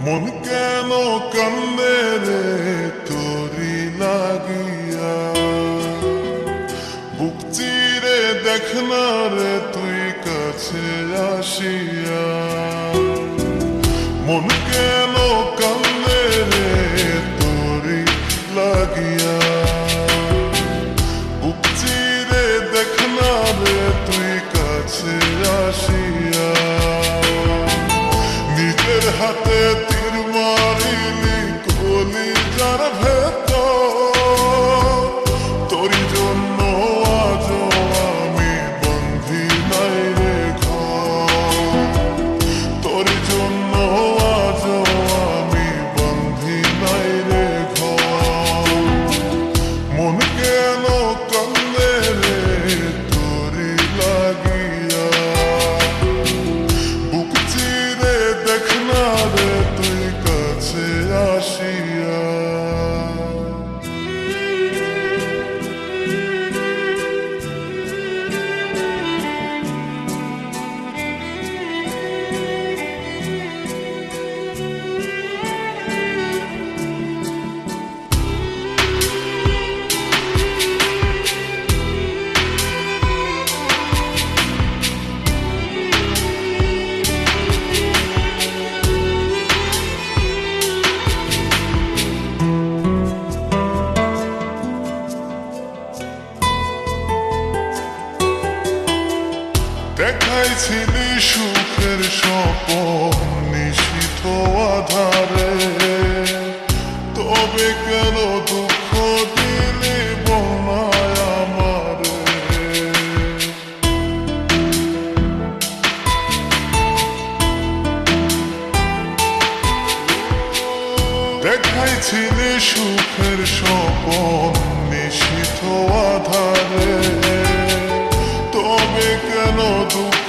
মন কেন কান্দে রে তোরি লাগিয়া, বুক চিরে দেখ না রে তুই কাছে আসিয়া। মন কেন কান্দে রে তোরি লাগিয়া, বুক চিরে দেখ না রে তুই কাছে আসিয়া। নিজের হাতে তীর মারিলি কলিজার ভেতর, তোরি জন্য আজ আমি বন্ধি নাই রে ঘর, তোরি জন্য আজ আমি বন্ধি নাই রে ঘর। মন কেন কান্দে রে তোরি লাগিয়া, বুক চিরে দেখ না রে তুই কাছে আসিয়া। দেখাইছিলি সুখের স্বপন নিশীথ আধারে, তবে কেন দুঃখ দিলি বনায় আমারে। দেখাইছিলি সুখের স্বপন নিশীথ আধারে, তবে কেন দুঃখ